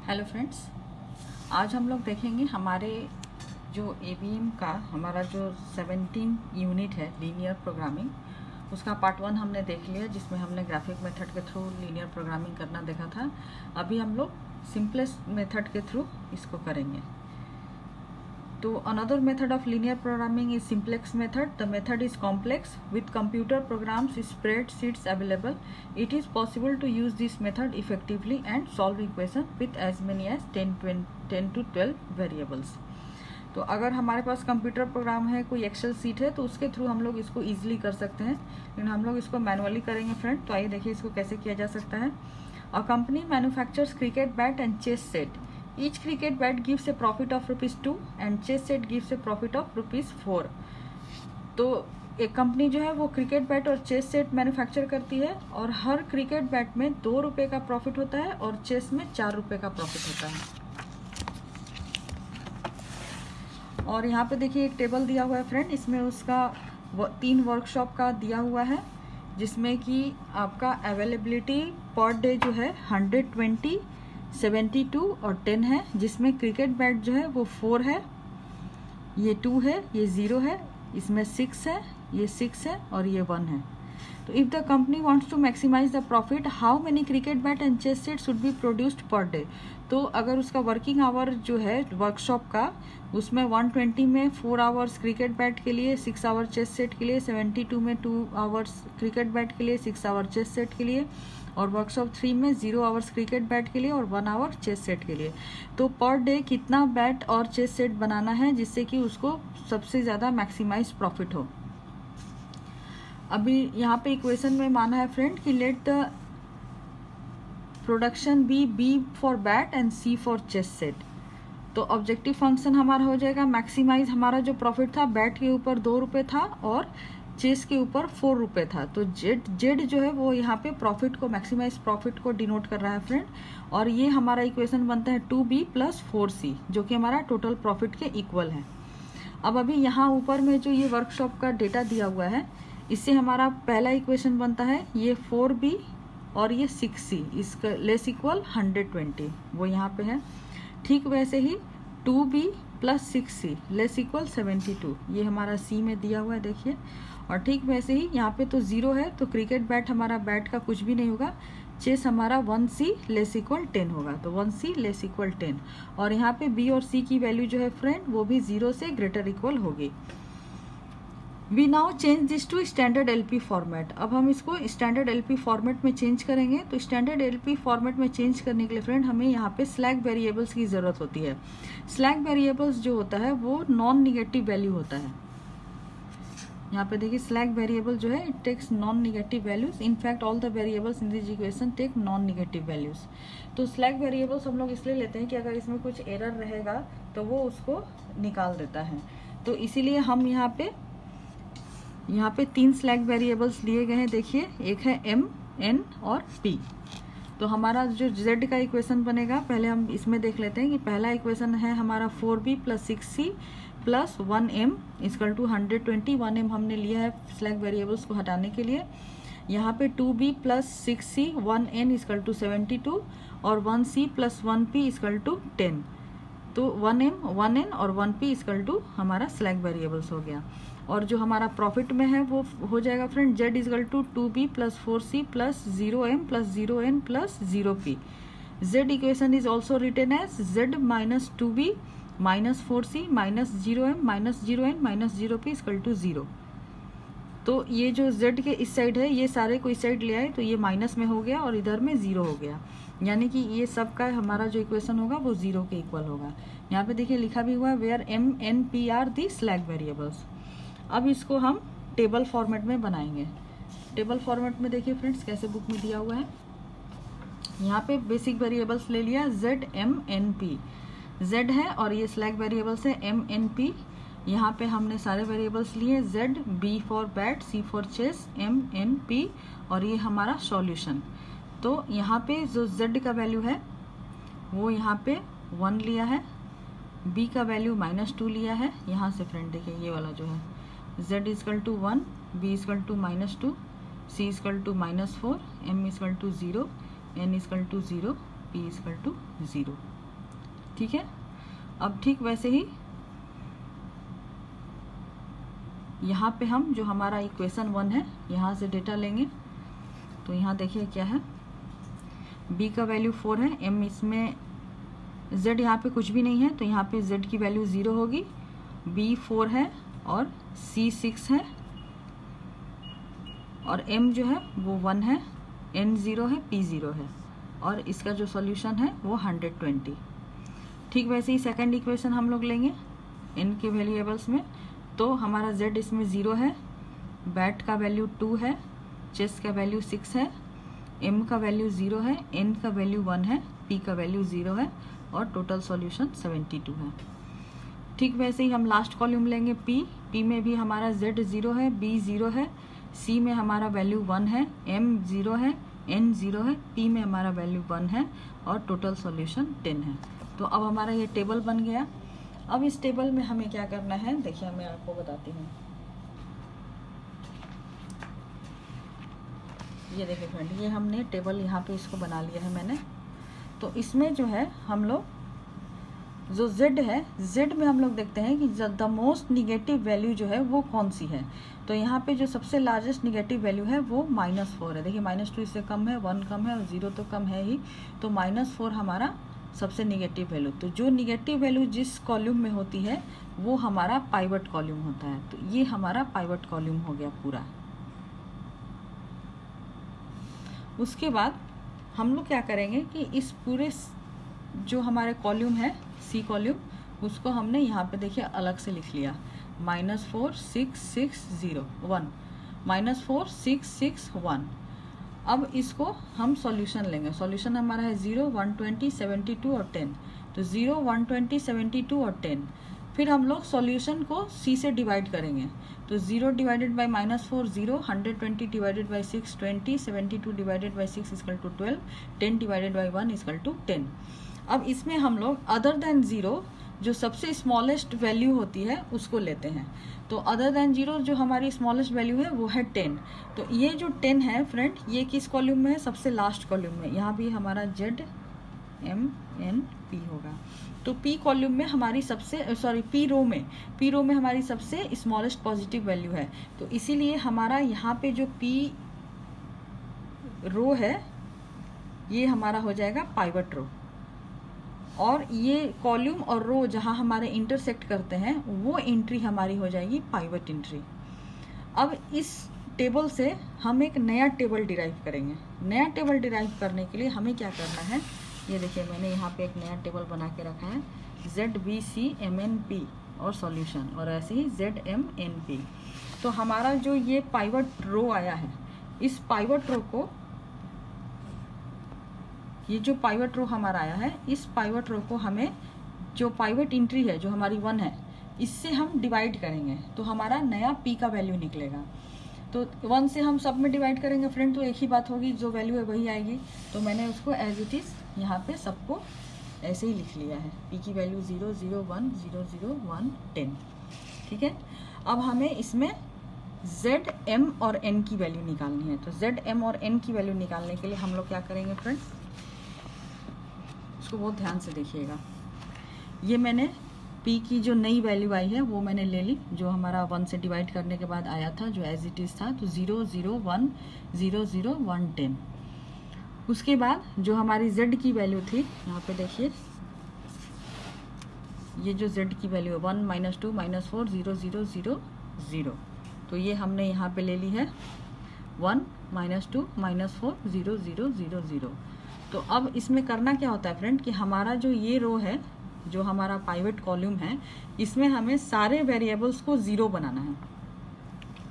Hello friends, आज हम लोग देखेंगे हमारे जो ABM का हमारा जो 17 यूनिट है लीनियर प्रोग्रामिंग, उसका पार्ट 1 हमने देख लिया, जिसमें हमने ग्राफिक मेथड के थ्रू लीनियर प्रोग्रामिंग करना देखा था। अभी हम लोग सिंपलेस्ट मेथड के थ्रू इसको करेंगे। तो another method of linear programming is simplex method. The method is complex with computer programs, spreadsheets available. It is possible to use this method effectively and solve equation with as many as 10 to 12 variables. तो अगर हमारे पास computer program है, कोई Excel seat है, तो उसके through हम लोग इसको ईजिली कर सकते हैं, लेकिन हम लोग इसको मैनुअली करेंगे फ्रेंड। तो आइए देखिए इसको कैसे किया जा सकता है। A company manufactures cricket bat and chess set. Each cricket bat gives a profit of ₹2 and chess set gives a profit of ₹4. तो एक कंपनी जो है वो क्रिकेट बैट और चेस सेट मैन्युफैक्चर करती है, और हर क्रिकेट बैट में ₹2 का प्रॉफिट होता है और चेस में ₹4 का प्रॉफिट होता है। और यहाँ पे देखिए एक टेबल दिया हुआ है फ्रेंड, इसमें उसका 3 वर्कशॉप का दिया हुआ है, जिसमें कि आपका अवेलेबिलिटी पर डे जो है 120, 72 और 10 है, जिसमें क्रिकेट बैट जो है वो 4 है, ये 2 है, ये 0 है, इसमें 6 है, ये 6 है और ये 1 है। तो if the company wants to maximise the profit, how many cricket bat and chess set should be produced per day. तो अगर उसका वर्किंग आवर जो है वर्कशॉप का, उसमें 120 में 4 आवर्स क्रिकेट बैट के लिए, 6 आवर चेस सेट के लिए, 72 में 2 आवर्स क्रिकेट बैट के लिए, 6 आवर चेस सेट के लिए, और वर्कशॉप 3 में 0 आवर्स क्रिकेट बैट के लिए और 1 आवर चेस सेट के लिए। तो पर डे कितना बैट और चेस सेट बनाना है जिससे कि उसको सबसे ज़्यादा मैक्सिमाइज प्रॉफिट हो। अभी यहाँ पे इक्वेशन में माना है फ्रेंड कि let the production B for bat and C for chess set. तो ऑब्जेक्टिव फंक्शन हमारा हो जाएगा मैक्सिमाइज, हमारा जो प्रॉफिट था बैट के ऊपर ₹2 था और चेस के ऊपर ₹4 था। तो जेड जो है वो यहाँ पे प्रॉफिट को, मैक्सिमाइज प्रॉफिट को डिनोट कर रहा है फ्रेंड, और ये हमारा इक्वेशन बनता है 2B + 4C, जो कि हमारा टोटल प्रॉफिट के इक्वल है। अब अभी यहाँ ऊपर में जो ये वर्कशॉप का डेटा दिया हुआ है, इससे हमारा पहला इक्वेशन बनता है ये 4B और ये 6C, इसका लेस इक्वल 120, वो यहाँ पे है। ठीक वैसे ही 2B + 6C लेस इक्वल 72, ये हमारा C में दिया हुआ है, देखिए। और ठीक वैसे ही यहाँ पे तो 0 है, तो क्रिकेट बैट हमारा बैट का कुछ भी नहीं होगा। चेस हमारा 1C लेस इक्वल 10 होगा, तो 1C लेस इक्वल 10। और यहाँ पे B और C की वैल्यू जो है फ्रेंड वो भी 0 से ग्रेटर इक्वल होगी। We now change this to standard LP format. अब हम इसको स्टैंडर्ड LP फॉर्मेट में चेंज करेंगे। तो स्टैंडर्ड LP फॉर्मेट में चेंज करने के लिए फ्रेंड हमें यहाँ पे स्लैक वेरिएबल्स की ज़रूरत होती है। स्लैक वेरिएबल्स जो होता है वो नॉन निगेटिव वैल्यू होता है। यहाँ पे देखिए स्लैक वेरिएबल जो है it takes non negative values. In fact all the variables in this equation take non negative values. तो स्लैक वेरिएबल्स हम लोग इसलिए लेते हैं कि अगर इसमें कुछ एरर रहेगा तो वो उसको निकाल देता है। तो इसीलिए हम यहाँ पे 3 स्लैक वेरिएबल्स लिए गए हैं, देखिए। एक है M, N और P। तो हमारा जो Z का इक्वेशन बनेगा, पहले हम इसमें देख लेते हैं कि पहला इक्वेशन है हमारा 4B + 6C + 1M = 120। 1M हमने लिया है स्लैक वेरिएबल्स को हटाने के लिए। यहाँ पे 2B + 6C 1N = 72 और 1C + 1P = 10। तो 1M, 1N और 1P = हमारा स्लैक वेरिएबल्स हो गया। और जो हमारा प्रॉफिट में है वो हो जाएगा friend Z = 2B + 4C + 0M + 0N + 0P। Z equation is also written as Z - 2B - 4C - 0M - 0N - 0P = 0। तो ये जो Z के इस साइड है, ये सारे को इस साइड ले आए तो ये माइनस में हो गया और इधर में 0 हो गया, यानी कि ये सब का हमारा जो इक्वेशन होगा वो 0 के इक्वल होगा। यहाँ पे देखिए लिखा भी हुआ है where M, N, P are the slack variables. अब इसको हम टेबल फॉर्मेट में बनाएंगे। टेबल फॉर्मेट में देखिए फ्रेंड्स कैसे बुक में दिया हुआ है। यहाँ पे बेसिक वेरिएबल्स ले लिया Z, M, N, P। Z है और ये स्लैक वेरिएबल्स है M, N, P। यहाँ पे हमने सारे वेरिएबल्स लिए, Z, B for bat, C for chess, M, N, P और ये हमारा सॉल्यूशन। तो यहाँ पे जो Z का वैल्यू है वो यहाँ पे 1 लिया है, B का वैल्यू -2 लिया है। यहाँ से फ्रेंड देखिए ये वाला जो है Z = 1, B = -2, C = -4, M = 0, N = 0 P equal to 0। ठीक है, अब ठीक वैसे ही यहाँ पे हम जो हमारा इक्वेशन 1 है यहाँ से डेटा लेंगे। तो यहाँ देखिए क्या है, B का वैल्यू 4 है, M इसमें Z यहाँ पे कुछ भी नहीं है तो यहाँ पे Z की वैल्यू 0 होगी, B 4 है और C 6 है और M जो है वो 1 है, N 0 है, P 0 है और इसका जो सॉल्यूशन है वो 120। ठीक वैसे ही सेकंड इक्वेशन हम लोग लेंगे N के वेरिएबल्स में। तो हमारा Z इसमें 0 है, बैट का वैल्यू 2 है, चेस का वैल्यू 6 है, M का वैल्यू 0 है, N का वैल्यू 1 है, P का वैल्यू 0 है और टोटल सॉल्यूशन 72 है। ठीक वैसे ही हम लास्ट कॉलम लेंगे P में भी हमारा Z 0 है, B 0 है, C में हमारा वैल्यू 1 है, M 0 है, N 0 है, P में हमारा वैल्यू 1 है और टोटल सॉल्यूशन 10 है। तो अब हमारा ये टेबल बन गया। अब इस टेबल में हमें क्या करना है, देखिए मैं आपको बताती हूँ। ये देखिए फ्रेंड, ये हमने टेबल यहाँ पे इसको बना लिया है मैंने। तो इसमें जो है हम लोग जो Z है, Z में हम लोग देखते हैं कि द मोस्ट निगेटिव वैल्यू जो है वो कौन सी है। तो यहाँ पे जो सबसे लार्जेस्ट निगेटिव वैल्यू है वो -4 है। देखिए -2 इससे कम है, 1 कम है और 0 तो कम है ही, तो -4 हमारा सबसे निगेटिव वैल्यू। तो जो निगेटिव वैल्यू जिस कॉलम में होती है वो हमारा पाइवट कॉलम होता है। तो ये हमारा पाइवट कॉलम हो गया पूरा। उसके बाद हम लोग क्या करेंगे कि इस पूरे जो हमारे कॉलम है C कॉलम, उसको हमने यहाँ पे देखिए अलग से लिख लिया, -4 6 6 0 1 -4 6 6 1। अब इसको हम सॉल्यूशन लेंगे। सॉल्यूशन हमारा है 0 120 72 और 10। तो 0 120 72 और 10। फिर हम लोग सॉल्यूशन को C से डिवाइड करेंगे। तो 0 divided by -4 0, 120 divided by 6 20, 72 divided by 6 equal to 12, 10 divided by 1 equal to 10। अब इसमें हम लोग अदर देन 0 जो सबसे स्मॉलेस्ट वैल्यू होती है उसको लेते हैं। तो अदर देन 0 जो हमारी स्मॉलेस्ट वैल्यू है वो है 10। तो ये जो 10 है फ्रेंड, ये किस कॉलम में है, सबसे लास्ट कॉलम में। यहाँ भी हमारा Z M N P होगा। तो P कॉलम में हमारी सबसे P रो में हमारी सबसे स्मॉलेस्ट पॉजिटिव वैल्यू है। तो इसीलिए हमारा यहाँ पे जो P रो है ये हमारा हो जाएगा पाइवट रो, और ये कॉलम और रो जहाँ हमारे इंटरसेक्ट करते हैं वो एंट्री हमारी हो जाएगी पाइवट एंट्री। अब इस टेबल से हम एक नया टेबल डिराइव करेंगे। नया टेबल डिराइव करने के लिए हमें क्या करना है, ये देखिए मैंने यहाँ पे एक नया टेबल बना के रखा है, ZBCMNP और सॉल्यूशन, और ऐसे ही ZMNP। तो हमारा जो ये पाइवट रो आया है, इस पाइवट रो को, ये जो पाइवट रो हमारा आया है, इस पाइवट रो को हमें जो पाइवट एंट्री है जो हमारी 1 है, इससे हम डिवाइड करेंगे तो हमारा नया P का वैल्यू निकलेगा। तो 1 से हम सब में डिवाइड करेंगे फ्रेंड, तो एक ही बात होगी, जो वैल्यू है वही आएगी। तो मैंने उसको एज इट इज़ यहाँ पे सबको ऐसे ही लिख लिया है, P की वैल्यू 0 0 1 0 0 1 10। ठीक है, अब हमें इसमें Z M और N की वैल्यू निकालनी है। तो Z M और N की वैल्यू निकालने के लिए हम लोग क्या करेंगे फ्रेंड्स, इसको बहुत ध्यान से देखिएगा। ये मैंने P की जो नई वैल्यू आई है वो मैंने ले ली, जो हमारा 1 से डिवाइड करने के बाद आया था, जो एज इट इज़ था। तो 0 0 1 0 0 1 10। उसके बाद जो हमारी Z की वैल्यू थी, यहाँ पे देखिए, ये जो Z की वैल्यू है 1 -2 -4 0 0 0 0। तो ये हमने यहाँ पे ले ली है 1 -2 -4 0 0 0 0। तो अब इसमें करना क्या होता है फ्रेंड कि हमारा जो ये रो है, जो हमारा पाइवट कॉलम है, इसमें हमें सारे वेरिएबल्स को 0 बनाना है।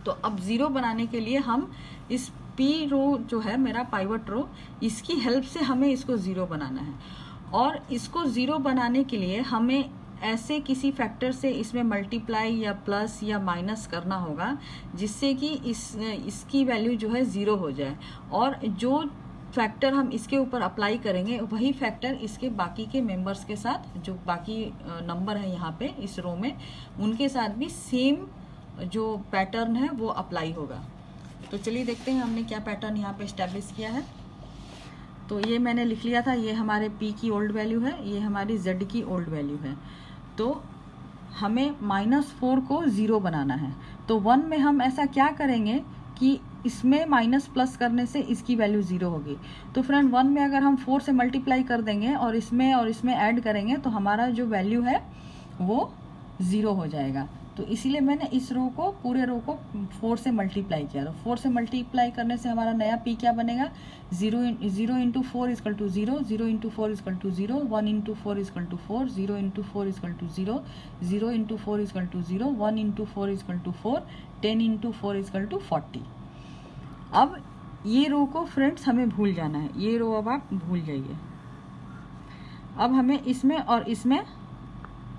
तो अब 0 बनाने के लिए हम इस P रो जो है मेरा पाइवट रो, इसकी हेल्प से हमें इसको 0 बनाना है। और इसको 0 बनाने के लिए हमें ऐसे किसी फैक्टर से इसमें मल्टीप्लाई या प्लस या माइनस करना होगा जिससे कि इसकी वैल्यू जो है 0 हो जाए, और जो फैक्टर हम इसके ऊपर अप्लाई करेंगे वही फैक्टर इसके बाकी के मेंबर्स के साथ, जो बाकी नंबर है यहाँ पे इस रो में, उनके साथ भी सेम जो पैटर्न है वो अप्लाई होगा। तो चलिए देखते हैं हमने क्या पैटर्न यहाँ पे इस्टेब्लिश किया है। तो ये मैंने लिख लिया था, ये हमारे P की ओल्ड वैल्यू है, ये हमारी Z की ओल्ड वैल्यू है। तो हमें -4 को 0 बनाना है। तो 1 में हम ऐसा क्या करेंगे कि इसमें माइनस प्लस करने से इसकी वैल्यू 0 होगी। तो फ्रेंड 1 में अगर हम 4 से मल्टीप्लाई कर देंगे और इसमें ऐड करेंगे तो हमारा जो वैल्यू है वो 0 हो जाएगा। तो इसीलिए मैंने इस रो को, पूरे रो को 4 से मल्टीप्लाई किया। तो 4 से मल्टीप्लाई करने से हमारा नया P क्या बनेगा, 0 into 4 equal to 0, 0 into 4 equal to 0, 1 into 4 equal to 4, 0 into 4 equal to 0, 0 into 4 equal to 0, 1 into 4 equal to 4, 10 into 4 equal to 40। अब ये रो को फ्रेंड्स हमें भूल जाना है, ये रो अब आप भूल जाइए। अब हमें इसमें और इसमें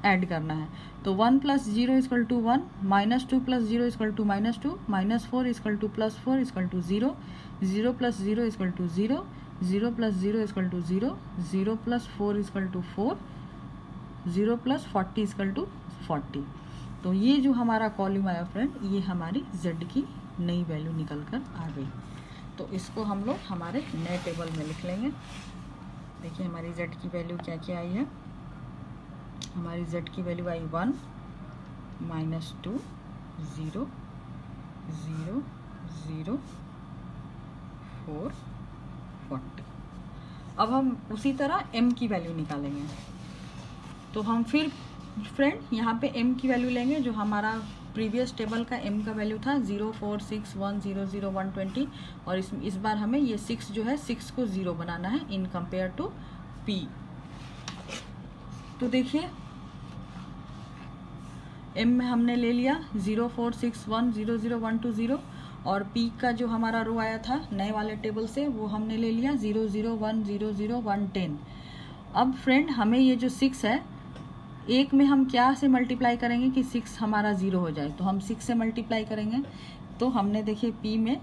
ऐड करना है। तो 1 plus 0 equal to 1, -2 plus 0 equal to -2, -4 equal to +4 equal to 0, 0 plus 0 equal to 0, 0 plus 0 equal to 0, 0 plus 4 equal to 4, 0 plus 40 equal to 40। तो ये जो हमारा कॉलम आया फ्रेंड, ये हमारी Z की नई वैल्यू निकल कर आ गई। तो इसको हम लोग हमारे नए टेबल में लिख लेंगे। देखिए हमारी Z की वैल्यू क्या क्या आई है। हमारी Z की वैल्यू आई 1, -2, 0, 0, 0, 4, 40। अब हम उसी तरह M की वैल्यू निकालेंगे। तो हम फिर फ्रेंड यहाँ पे M की वैल्यू लेंगे, जो हमारा प्रीवियस टेबल का M का वैल्यू था 0, 4, 6, 1, 0, 0, 1, 20। और इस बार हमें ये 6 जो है, 6 को 0 बनाना है इन कंपेयर टू P। तो देखिए M में हमने ले लिया 0, 4, 6, 1, 0, 0, 1, 2, 0। और P का जो हमारा रो आया था नए वाले टेबल से, वो हमने ले लिया 0, 0, 1, 0, 0, 1, 10। अब फ्रेंड हमें ये जो 6 है, एक में हम क्या से मल्टीप्लाई करेंगे कि 6 हमारा 0 हो जाए। तो हम 6 से मल्टीप्लाई करेंगे। तो हमने देखिए P में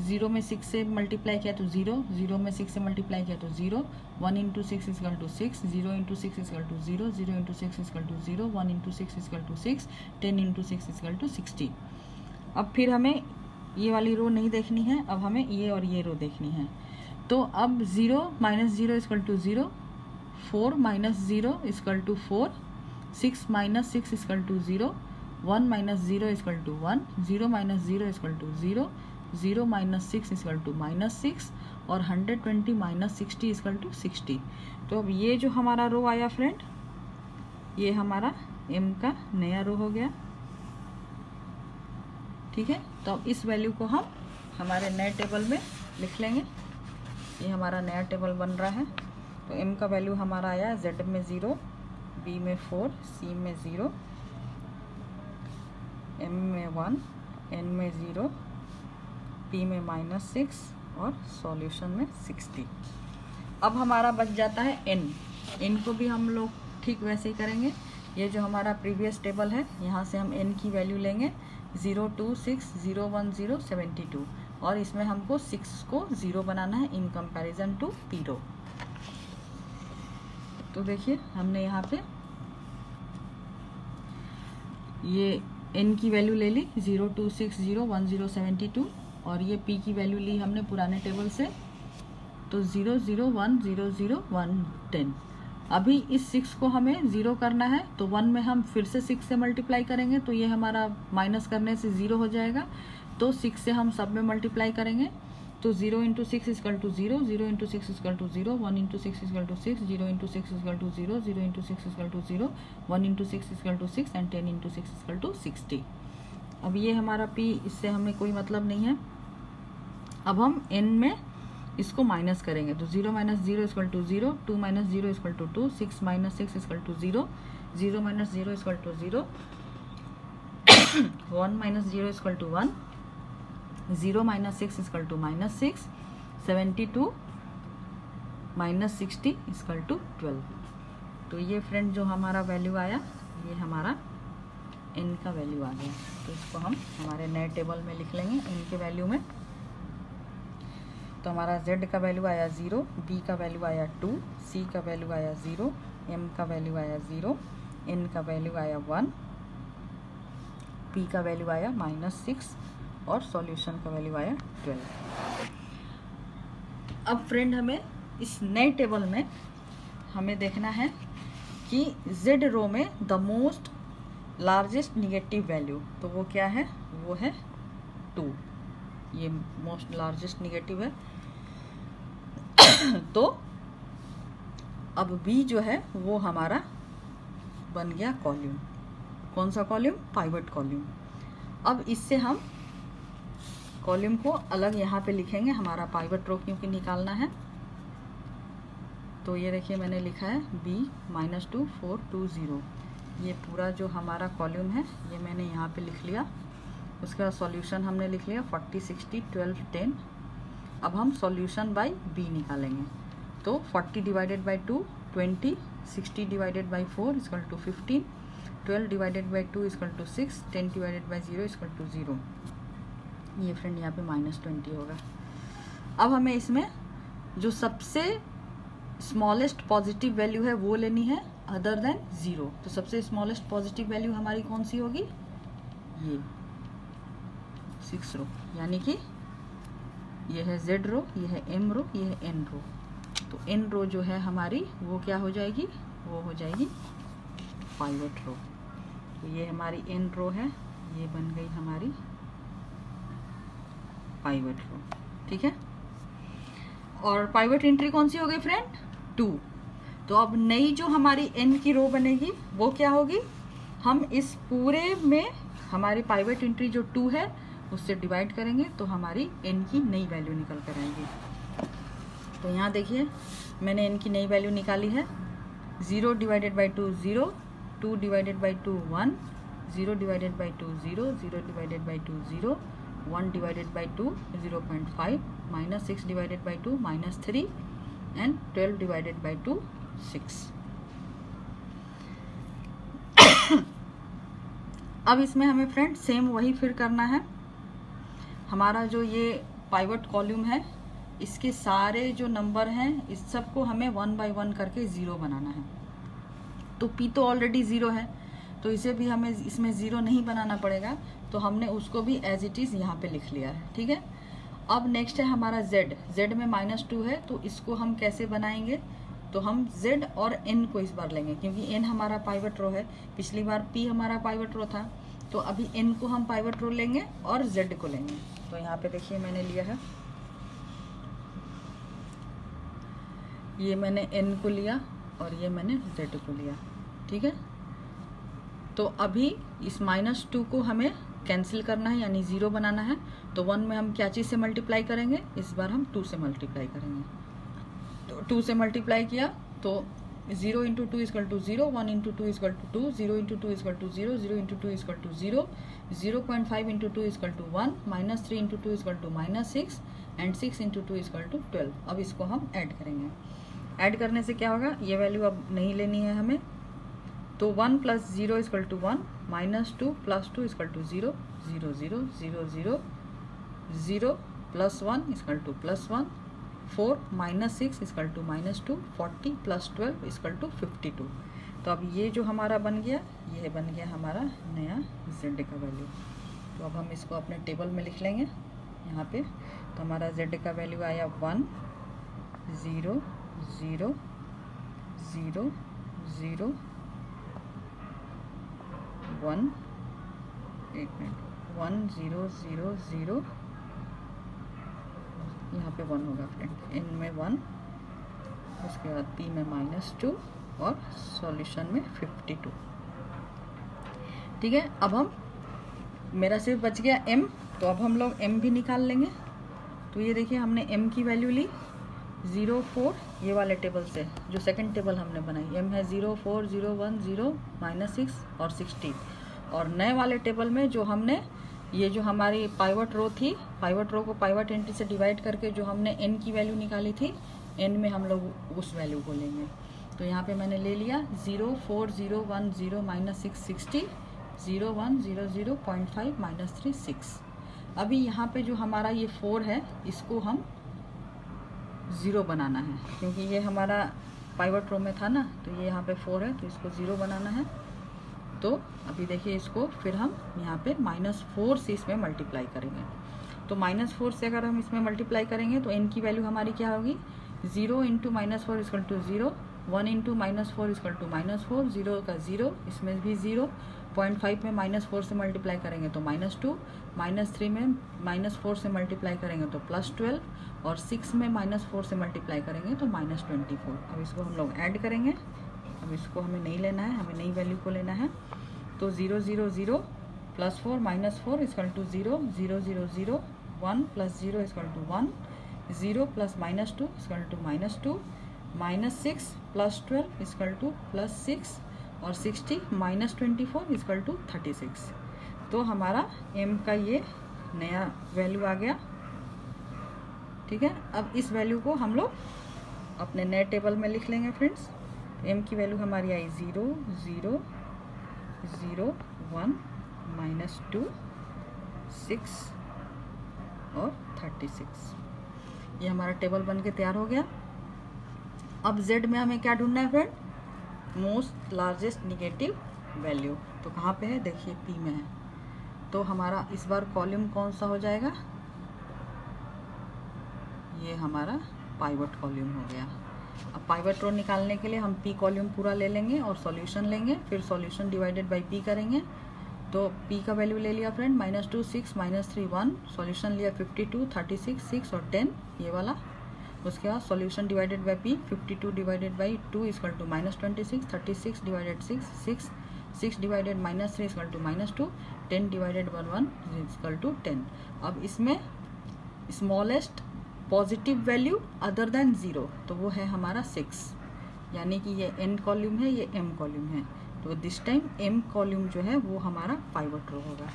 0 में 6 से मल्टीप्लाई किया तो 0, 0 में 6 से मल्टीप्लाई किया तो 0, 1 into 6 equal to 6, 0 into 6 equal to 0, 0 into 6 equal to 0, 1 into 6 equal to 6, 10 into 6 equal to 60। अब फिर हमें ये वाली रो नहीं देखनी है, अब हमें ये और ये रो देखनी है। तो अब 0 minus 0 equal to 0, 4 minus 0 equal to 4, 6 minus 6 equal to 0, 1 minus 0 equal to 1, 0 minus 0 equal to 0, 0 minus 6 equal to -6, और 120 माइनस 60 इजकल टू 60। तो अब ये जो हमारा रो आया फ्रेंड, ये हमारा M का नया रो हो गया। ठीक है, तो अब इस वैल्यू को हम हमारे नए टेबल में लिख लेंगे। ये हमारा नया टेबल बन रहा है। तो M का वैल्यू हमारा आया Z में 0, B में 4, C में 0, M में 1, N में 0, P में -6 और सॉल्यूशन में 60। अब हमारा बच जाता है N को भी हम लोग ठीक वैसे ही करेंगे। ये जो हमारा प्रीवियस टेबल है, यहाँ से हम N की वैल्यू लेंगे 0, 2, 6, 0, 1, 0, 72। और इसमें हमको 6 को 0 बनाना है इन कंपैरिजन टू P रो। तो देखिए हमने यहाँ पे ये N की वैल्यू ले ली 0, 2, 6, 0, 1, 0, 72। और ये P की वैल्यू ली हमने पुराने टेबल से, तो 0, 0, 1, 0, 0, 1, 10। अभी इस 6 को हमें 0 करना है, तो 1 में हम फिर से 6 से मल्टीप्लाई करेंगे, तो ये हमारा माइनस करने से 0 हो जाएगा। तो 6 से हम सब में मल्टीप्लाई करेंगे, तो 0 into 6 equal to 0, 0 into 6 equal to 0, 1 into 6 equal to 6, 0 into 6 equal to 0, 0 into 6 equal to 0, 1 into 6 equal to 6 and 10 into 6 equal to 60। अब ये हमारा P, इससे हमें कोई मतलब नहीं है। अब हम N में इसको माइनस करेंगे, तो 0 minus 0 equal to 0, 2 minus 0 equal to 2, 6 minus 6 equal to 0, 0 minus 0 equal to 0, 1 minus 0 equal to 1, 0 minus 6 equal to -6, 72 minus 60 equal to 12। तो ये फ्रेंड जो हमारा वैल्यू आया, ये हमारा N का वैल्यू आ गया। तो इसको हम हमारे नए टेबल में लिख लेंगे N के वैल्यू में। तो हमारा Z का वैल्यू आया 0, B का वैल्यू आया 2, C का वैल्यू आया 0, M का वैल्यू आया 0, N का वैल्यू आया 1, P का वैल्यू आया -6 और सॉल्यूशन का वैल्यू आया 12। अब फ्रेंड हमें इस नए टेबल में हमें देखना है कि जेड रो में the most largest negative value, तो वो क्या है, वो है 2, ये मोस्ट लार्जेस्ट निगेटिव है। तो अब बी जो है वो हमारा बन गया कॉलम। कौन सा कॉलम, पाइवट कॉलम। अब इससे हम कॉलम को अलग यहाँ पे लिखेंगे, हमारा पाइवट रो क्योंकि निकालना है। तो ये देखिए मैंने लिखा है b -2 4 2 0, ये पूरा जो हमारा कॉलम है ये मैंने यहाँ पे लिख लिया। उसके बाद सॉल्यूशन हमने लिख लिया 40 60 12 10। अब हम सॉल्यूशन बाय b निकालेंगे। तो 40 divided by 2 20, 60 divided by 4 equal to 15, 12 divided by 2 equal to 6, 10 divided by 0 equal to 0। ये फ्रेंड यहाँ पे -20 होगा। अब हमें इसमें जो सबसे स्मॉलेस्ट पॉजिटिव वैल्यू है वो लेनी है अदर देन 0। तो सबसे स्मॉलेस्ट पॉजिटिव वैल्यू हमारी कौन सी होगी, ये 6 रो, यानी कि ये है Z रो, ये है M रो, ये है N रो। तो N रो जो है हमारी वो क्या हो जाएगी, वो हो जाएगी पाइवट रो। तो ये हमारी N रो है, ये बन गई हमारी पाइवट रो। ठीक है, और पाइवट एंट्री कौन सी हो गई फ्रेंड, 2। तो अब नई जो हमारी N की रो बनेगी वो क्या होगी, हम इस पूरे में हमारी पाइवट एंट्री जो 2 है उससे डिवाइड करेंगे तो हमारी N की नई वैल्यू निकल कर आएगी। तो यहाँ देखिए मैंने N की नई वैल्यू निकाली है। 0 divided by 2 0, 2 divided by 2 1, 0 divided by 2 0, 0 divided by 2 0, 1 divided by 2 0.5, -6 divided by 2 -3 and 12 divided by 2 6। अब इसमें हमें फ्रेंड सेम वही फिर करना है। हमारा जो ये पाइवट कॉलम है इसके सारे जो नंबर हैं इस सबको हमें 1 बाय 1 करके 0 बनाना है। तो P तो ऑलरेडी 0 है तो इसे भी हमें इसमें 0 नहीं बनाना पड़ेगा, तो हमने उसको भी एज इट इज़ यहाँ पे लिख लिया है। ठीक है, अब नेक्स्ट है हमारा Z में -2 है, तो इसको हम कैसे बनाएंगे, तो हम Z और N को इस बार लेंगे क्योंकि N हमारा पाइवट रो है, पिछली बार P हमारा पाइवट रो था, तो अभी N को हम पाइवट रो लेंगे और Z को लेंगे। तो यहाँ पे देखिए मैंने लिया है, ये मैंने N को लिया और ये मैंने Z को लिया। ठीक है, तो अभी इस -2 को हमें कैंसिल करना है यानी 0 बनाना है। तो 1 में हम क्या चीज़ से मल्टीप्लाई करेंगे, इस बार हम 2 से मल्टीप्लाई करेंगे। तो 2 से मल्टीप्लाई किया तो 0 × 2 = 0, 1 × 2 = 2, 0 × 2 = 0, 0 × 2 = 0, 0.5 × 2 = 1, -3 × 2 = -6 एंड 6 × 2 = 12। अब इसको हम ऐड करेंगे। ऐड करने से क्या होगा, ये वैल्यू अब नहीं लेनी है हमें। तो 1 + 0 = 1, -2 + 2 = 0, 0 0 0 0, 0 + 1 = +1, 4 - 6 = -2, 40 + 12 = 52। तो अब ये जो हमारा बन गया, ये बन गया हमारा नया Z का वैल्यू। तो अब हम इसको अपने टेबल में लिख लेंगे यहाँ पे। तो हमारा Z का वैल्यू आया 1 0 0 0 0 1, 1 0 0 0, यहाँ पे 1 होगा फ्रेंड, N में 1, उसके बाद P में -2 और सॉल्यूशन में 52। ठीक है, अब हम मेरा सिर्फ बच गया M, तो अब हम लोग M भी निकाल लेंगे। तो ये देखिए हमने M की वैल्यू ली 0 4, ये वाले टेबल से जो सेकंड टेबल हमने बनाई, M है 0 4 0 1 0 -6 और 60। और नए वाले टेबल में जो हमने ये जो हमारी पाइवट रो थी, पाइवट रो को पाइवट एंट्री से डिवाइड करके जो हमने N की वैल्यू निकाली थी, N में हम लोग उस वैल्यू को लेंगे। तो यहाँ पे मैंने ले लिया 0 4 0 1 0 -6 60, 0 1 0 0.5 -3 6। अभी यहाँ पे जो हमारा ये 4 है इसको हम 0 बनाना है क्योंकि ये हमारा पाइवट रो में था ना, तो ये यहाँ पे 4 है तो इसको 0 बनाना है। तो अभी देखिए इसको फिर हम यहाँ पे -4 से इसमें मल्टीप्लाई करेंगे। तो -4 से अगर हम इसमें मल्टीप्लाई करेंगे तो N की वैल्यू हमारी क्या होगी, 0 into -4 equal to 0, 1 into -4 equal to -4, 0 का 0, इसमें भी 0, 0.5 में -4 से मल्टीप्लाई करेंगे तो -2, -3 में -4 से मल्टीप्लाई करेंगे तो +12, और 6 में -4 से मल्टीप्लाई करेंगे तो -24। अब इसको हम लोग ऐड करेंगे। अब इसको हमें नहीं लेना है, हमें नई वैल्यू को लेना है। तो 0 0 0 +4 -4 equal to 0, 0 0 0, 1 + 0 equal to 1, 0 + -2 equal to -2, -6 + 12 equal to +6, और 60 -24 इजकल टू 36। तो हमारा m का ये नया वैल्यू आ गया। ठीक है, अब इस वैल्यू को हम लोग अपने नए टेबल में लिख लेंगे फ्रेंड्स। m की वैल्यू हमारी आई 0 0 0 1 -2 6 और 36। ये हमारा टेबल बन के तैयार हो गया। अब z में हमें क्या ढूंढना है friend? Most largest negative value. तो कहाँ पे है? देखिए p में है। तो हमारा इस बार कॉलम कौन सा हो जाएगा? ये हमारा पाइवट कॉलम हो गया। अब पाइवट रो निकालने के लिए हम p कॉलम पूरा ले लेंगे और सॉल्यूशन लेंगे, फिर सॉल्यूशन डिवाइडेड बाय p करेंगे। तो p का वैल्यू ले लिया फ्रेंड, -2 6 -3 1, सॉल्यूशन लिया 52 36 6 और 10 ये वाला। उसके बाद solution divided by p, 52 divided by 2 equal to -26, 36 divided 6 6 divided -3 equal to -2, 10 divided 1 equal to 10। अब इसमें smallest positive value other than 0, तो वो है हमारा 6, यानी कि ये n कॉलम है, ये m कॉलम है। तो दिस टाइम m कॉलम जो है वो हमारा पाइवट रो होगा।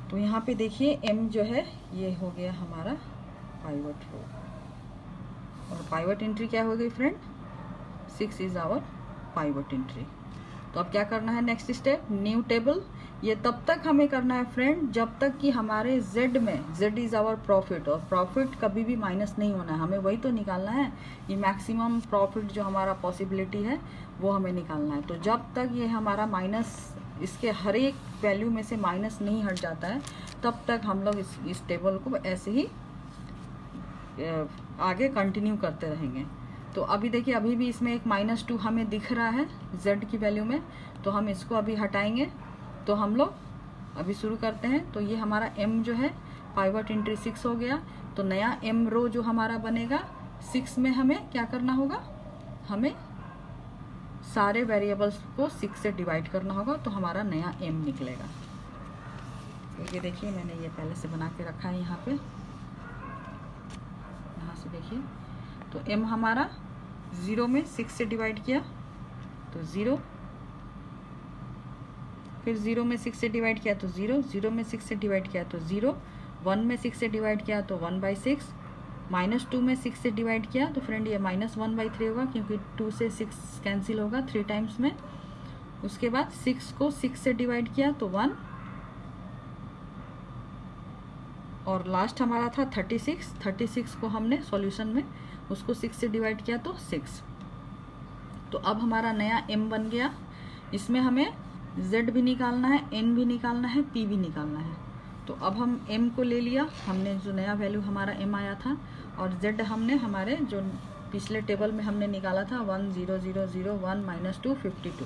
तो यहाँ पे देखिए m जो है ये हो गया हमारा पाइवट रो। और पाइवट एंट्री क्या हो गई friend? 6 is our pivot entry. तो अब क्या करना है? Next step, new table. ये तब तक हमें करना है फ्रेंड जब तक कि हमारे z में, z इज आवर प्रॉफिट, और प्रॉफिट कभी भी माइनस नहीं होना है, हमें वही तो निकालना है। ये मैक्सिमम प्रॉफिट जो हमारा पॉसिबिलिटी है वो हमें निकालना है। तो जब तक ये हमारा माइनस, इसके हर एक वैल्यू में से माइनस नहीं हट जाता है, तब तक हम लोग इस टेबल को ऐसे ही आगे कंटिन्यू करते रहेंगे। तो अभी देखिए, अभी भी इसमें एक -2 हमें दिख रहा है z की वैल्यू में, तो हम इसको अभी हटाएंगे। तो हम लोग अभी शुरू करते हैं। तो ये हमारा m जो है पाइवट एंट्री 6 हो गया। तो नया m रो जो हमारा बनेगा 6 में हमें क्या करना होगा? हमें सारे वेरिएबल्स को 6 से डिवाइड करना होगा, तो हमारा नया m निकलेगा। तो ये देखिए मैंने ये पहले से बना के रखा है यहाँ पे, यहाँ से देखिए। तो m हमारा 0 में 6 से डिवाइड किया तो 0, फिर 0 में 6 से डिवाइड किया तो 0, 0 में 6 से डिवाइड किया तो 0, 1 में 6 से डिवाइड किया तो 1/6, -2 में 6 से डिवाइड किया तो फ्रेंड ये -1/3 होगा, क्योंकि 2 से 6 कैंसिल होगा 3 टाइम्स में। उसके बाद 6 को 6 से डिवाइड किया तो 1, और लास्ट हमारा था 36 को हमने सॉल्यूशन में उसको 6 से डिवाइड किया तो 6। तो अब हमारा नया m बन गया। इसमें हमें z भी निकालना है, n भी निकालना है, p भी निकालना है। तो अब हम m को ले लिया, हमने जो नया वैल्यू हमारा m आया था, और z हमने हमारे जो पिछले टेबल में हमने निकाला था 1 0 0 0 1 -2 52,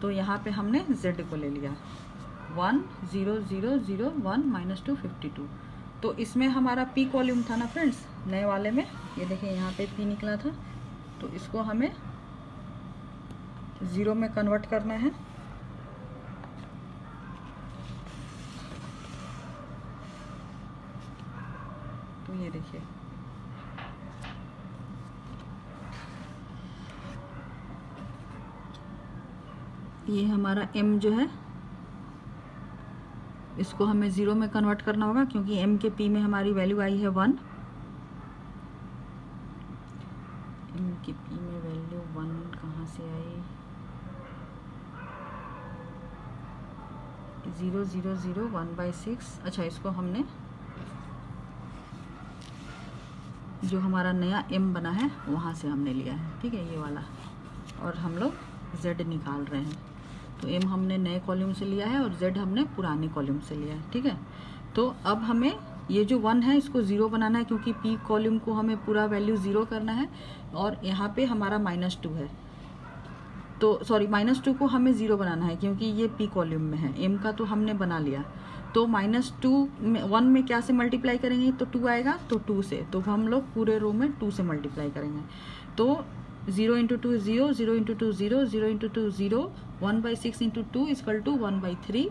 तो यहाँ पे हमने z को ले लिया 1 0 0 0 1 -2 52। तो इसमें हमारा p कॉलम था ना फ्रेंड्स, नए वाले में, ये देखिए यहाँ पे p निकला था। तो इसको हमें 0 में कन्वर्ट करना है। तो ये देखिए ये हमारा m जो है इसको हमें 0 में कन्वर्ट करना होगा, क्योंकि m के p में हमारी वैल्यू आई है 1। m के p में वैल्यू 1 कहाँ से आई? 0 0 0 1/6। अच्छा, इसको हमने जो हमारा नया m बना है वहाँ से हमने लिया है, ठीक है, ये वाला। और हम लोग z निकाल रहे हैं। तो m हमने नए कॉलम से लिया है और z हमने पुराने कॉलम से लिया है, ठीक है। तो अब हमें ये जो 1 है इसको 0 बनाना है, क्योंकि पी कॉलम को हमें पूरा वैल्यू 0 करना है, और यहाँ पे हमारा -2 है, तो सॉरी -2 को हमें 0 बनाना है क्योंकि ये पी कॉलम में है। एम का तो हमने बना लिया, तो -2 में 1 में क्या से मल्टीप्लाई करेंगे तो 2 आएगा, तो 2 से, तो हम लोग पूरे रो में 2 से मल्टीप्लाई करेंगे। तो 0 × 2 0, 0 × 2 0, 0 × 2 0, 1/6 × 2 equal to 1/3,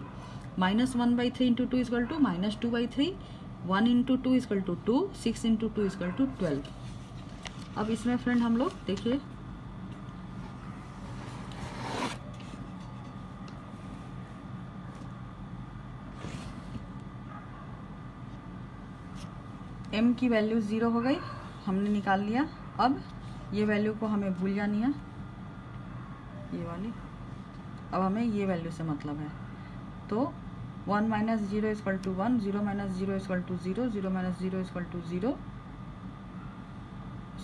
-1/3 × 2 equal to -2/3, 1 × 2 equal to 2, 6 × 2 equal to 12। अब इसमें फ्रेंड हम लोग देखिए m की वैल्यू 0 हो गई, हमने निकाल लिया। अब ये वैल्यू को हमें भूल जानी है, ये वाली। अब हमें ये वैल्यू से मतलब है, तो 1 - 0 equal to 1, 0 - 0 equal to 0, 0 - 0 equal to 0,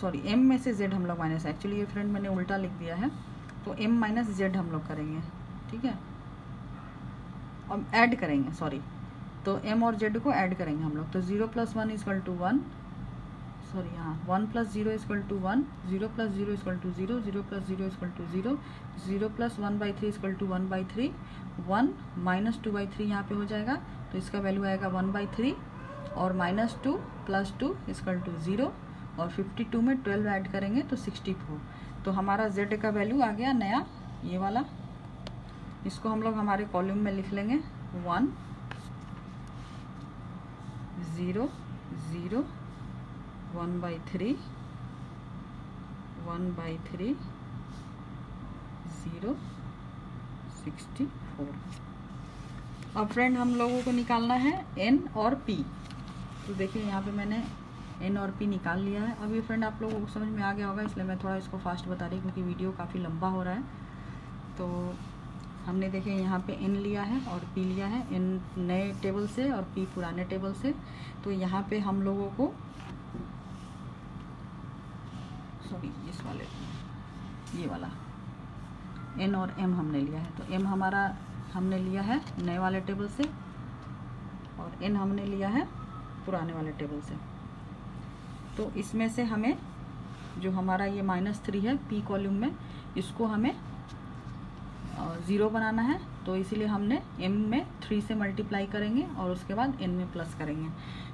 sorry m में से z हम लोग माइनस, एक्चुअली ये फ्रेंड मैंने उल्टा लिख दिया है, तो m - z हम लोग करेंगे, ठीक है, और ऐड करेंगे, सॉरी, तो m और z को ऐड करेंगे हम लोग। तो 0 + 1 इक्वल टू 1, सॉरी यहाँ 1 + 0 equal to 1, 0 + 0 equal to 0, 0 + 0 equal to 0, 0 + 1/3 equal to 1/3, 1 - 2/3 यहाँ पे हो जाएगा, तो इसका वैल्यू आएगा 1/3, और -2 + 2 इक्वल टू 0, और 52 में 12 ऐड करेंगे तो 64। तो हमारा z का वैल्यू आ गया नया ये वाला, इसको हम लोग हमारे कॉलम में लिख लेंगे 1 0 0 1/3 1/3 0 64। अब फ्रेंड हम लोगों को निकालना है n और p। तो देखिए यहाँ पे मैंने n और p निकाल लिया है। अब ये फ्रेंड आप लोगों को समझ में आ गया होगा, इसलिए मैं थोड़ा इसको फास्ट बता रही हूँ क्योंकि वीडियो काफ़ी लंबा हो रहा है। तो हमने देखिए यहाँ पे n लिया है और p लिया है, n नए टेबल से और p पुराने टेबल से। तो यहाँ पे हम लोगों को, सॉरी इस वाले, ये वाला n और m हमने लिया है, तो m हमारा हमने लिया है नए वाले टेबल से और n हमने लिया है पुराने वाले टेबल से। तो इसमें से हमें जो हमारा ये -3 है p कॉलम में, इसको हमें 0 बनाना है, तो इसीलिए हमने m में 3 से मल्टीप्लाई करेंगे और उसके बाद n में प्लस करेंगे।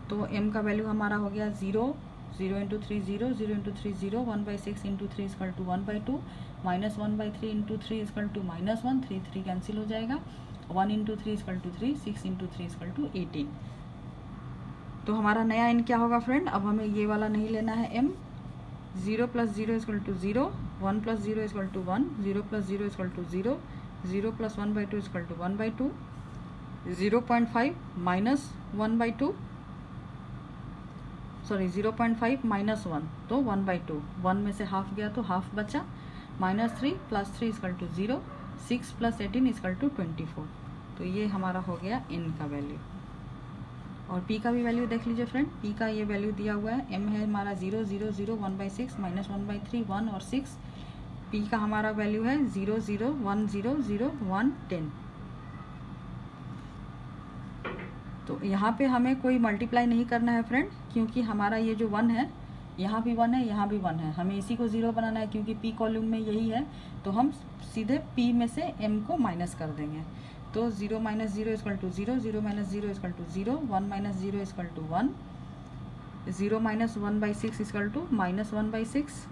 तो m का वैल्यू हमारा हो गया 0, 0 × 3 0, 0 × 3 0, 1/6 × 3 equal to 1/2, -1/3 × 3 equal to -1, 3 3 cancel हो जाएगा, 1 × 3 इक्वल टू 3, 6 × 3 इक्वल टू 18। तो हमारा नया n क्या होगा फ्रेंड, अब हमें ये वाला नहीं लेना है m। 0 + 0 equal to 0, 1 + 0 equal to 1, 0 + 0 equal to 0, 0 + 1/2 equal to 1/2, 0.5 - 1/2, sorry 0.5 - 1 तो 1/2, 1 में से हाफ गया तो हाफ बचा, -3 + 3 इक्वल टू 0, 6 + 18 इक्वल टू 24। तो ये हमारा हो गया n का वैल्यू। और p का भी वैल्यू देख लीजिए फ्रेंड, p का ये वैल्यू दिया हुआ है, m है हमारा 0 0 0, 1/6 -1/3 1 और 6, p का हमारा वैल्यू है 0 0 1 0 0 1 10। तो यहाँ पे हमें कोई मल्टीप्लाई नहीं करना है फ्रेंड, क्योंकि हमारा ये जो 1 है, यहाँ भी 1 है, यहाँ भी 1 है, हमें इसी को 0 बनाना है क्योंकि p कॉलम में यही है। तो हम सीधे p में से m को माइनस कर देंगे। तो 0 - 0 equal to 0, 0 - 0 equal to 0, 1 - 0 equal to 1, 0 - 1/6 equal to -1/6,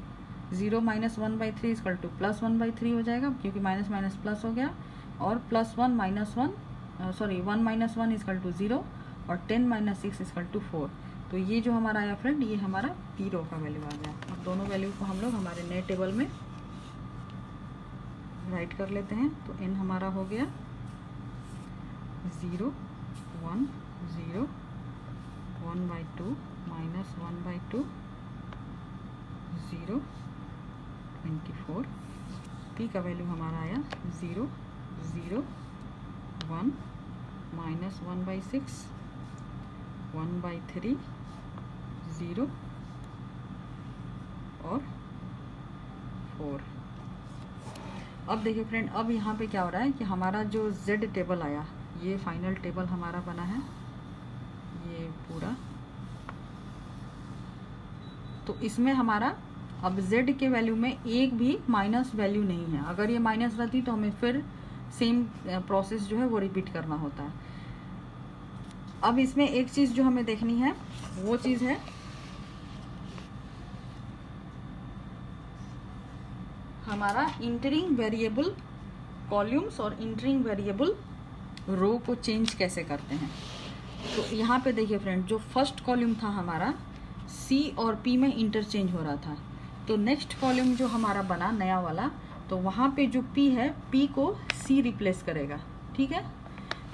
0 - 1/3 equal to +1/3 हो जाएगा क्योंकि माइनस माइनस प्लस हो गया, और +1 - 1, सॉरी 1 - 1 इक्वल टू 0, और 10 - 6 इक्वल टू 4। तो ये जो हमारा आया फ्रेंड, ये हमारा p रो का वैल्यू आ गया। अब दोनों वैल्यू को हम लोग हमारे नए टेबल में राइट कर लेते हैं। तो n हमारा हो गया 0 1 0, 1/2 -1/2, 0 24। p का वैल्यू हमारा आया 0 0 1 -1/6, 1/3, 0 और 4। अब देखिए फ्रेंड, अब यहाँ पे क्या हो रहा है कि हमारा जो z टेबल आया, ये फाइनल टेबल हमारा बना है, ये पूरा तो इसमें हमारा अब z के वैल्यू में एक भी माइनस वैल्यू नहीं है। अगर ये माइनस रहती तो हमें फिर सेम प्रोसेस जो है वो रिपीट करना होता है। अब इसमें एक चीज़ जो हमें देखनी है वो चीज़ है हमारा इंटरिंग वेरिएबल कॉलम्स और इंटरिंग वेरिएबल रो को चेंज कैसे करते हैं। तो यहाँ पे देखिए फ्रेंड, जो फर्स्ट कॉलम था हमारा C और P में इंटरचेंज हो रहा था, तो नेक्स्ट कॉलम जो हमारा बना नया वाला, तो वहाँ पे जो P है P को C रिप्लेस करेगा, ठीक है।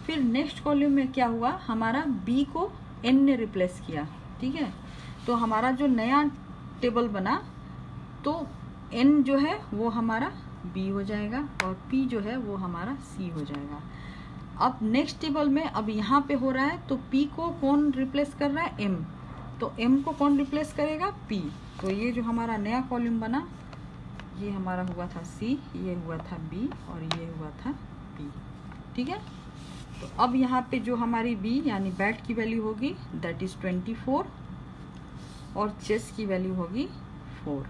फिर नेक्स्ट कॉलम में क्या हुआ, हमारा B को N ने रिप्लेस किया, ठीक है। तो हमारा जो नया टेबल बना तो N जो है वो हमारा B हो जाएगा और P जो है वो हमारा C हो जाएगा। अब नेक्स्ट टेबल में अब यहाँ पे हो रहा है तो P को कौन रिप्लेस कर रहा है, M, तो M को कौन रिप्लेस करेगा, P। तो ये जो हमारा नया कॉलम बना ये हमारा हुआ था C, ये हुआ था B और ये हुआ था P, ठीक है। तो अब यहाँ पे जो हमारी B यानी बैट की वैल्यू होगी दैट इज 24 और चेस की वैल्यू होगी 4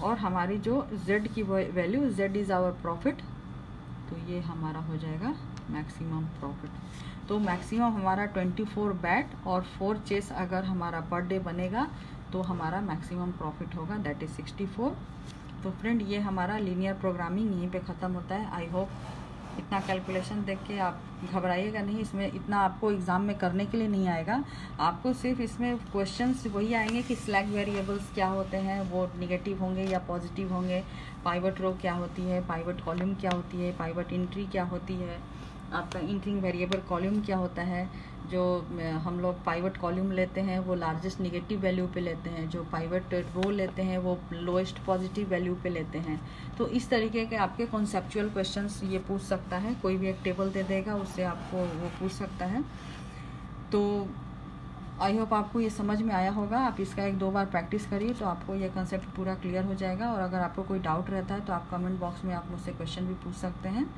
और हमारी जो Z की value, Z is our profit, तो ये हमारा हो जाएगा मैक्सिमम प्रॉफिट। तो मैक्सिमम हमारा 24 बैट और 4 चेस अगर हमारा पर डे बनेगा तो हमारा मैक्सिमम प्रॉफिट होगा दैट इज 64। तो फ्रेंड ये हमारा लीनियर प्रोग्रामिंग यहीं पे ख़त्म होता है। आई होप इतना कैलकुलेशन देख के आप घबराइएगा नहीं, इसमें इतना आपको एग्ज़ाम में करने के लिए नहीं आएगा। आपको सिर्फ इसमें क्वेश्चंस वही आएंगे कि स्लैक वेरिएबल्स क्या होते हैं, वो नेगेटिव होंगे या पॉजिटिव होंगे, पाइवट रो क्या होती है, पाइवट कॉलम क्या होती है, पाइवट एंट्री क्या होती है, आपका इंटरिंग वेरिएबल कॉलम क्या होता है। जो हम लोग पाइवट कॉलम लेते हैं वो लार्जेस्ट नेगेटिव वैल्यू पे लेते हैं, जो पाइवट रो लेते हैं वो लोएस्ट पॉजिटिव वैल्यू पे लेते हैं। तो इस तरीके के आपके कॉन्सेप्चुअल क्वेश्चंस ये पूछ सकता है, कोई भी एक टेबल दे देगा उससे आपको वो पूछ सकता है। तो आई होप आपको ये समझ में आया होगा। आप इसका 1-2 बार प्रैक्टिस करिए तो आपको ये कंसेप्ट पूरा क्लियर हो जाएगा। और अगर आपको कोई डाउट रहता है तो आप कमेंट बॉक्स में आप मुझसे क्वेश्चन भी पूछ सकते हैं।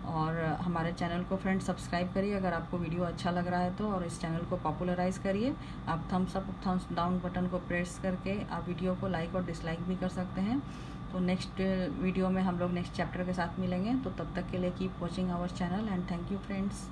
और हमारे चैनल को फ्रेंड सब्सक्राइब करिए अगर आपको वीडियो अच्छा लग रहा है तो, और इस चैनल को पॉपुलराइज़ करिए। आप thumbs up thumbs down button को प्रेस करके आप वीडियो को लाइक और डिसलाइक भी कर सकते हैं। तो नेक्स्ट वीडियो में हम लोग नेक्स्ट चैप्टर के साथ मिलेंगे। तो तब तक के लिए keep watching our channel and thank you friends.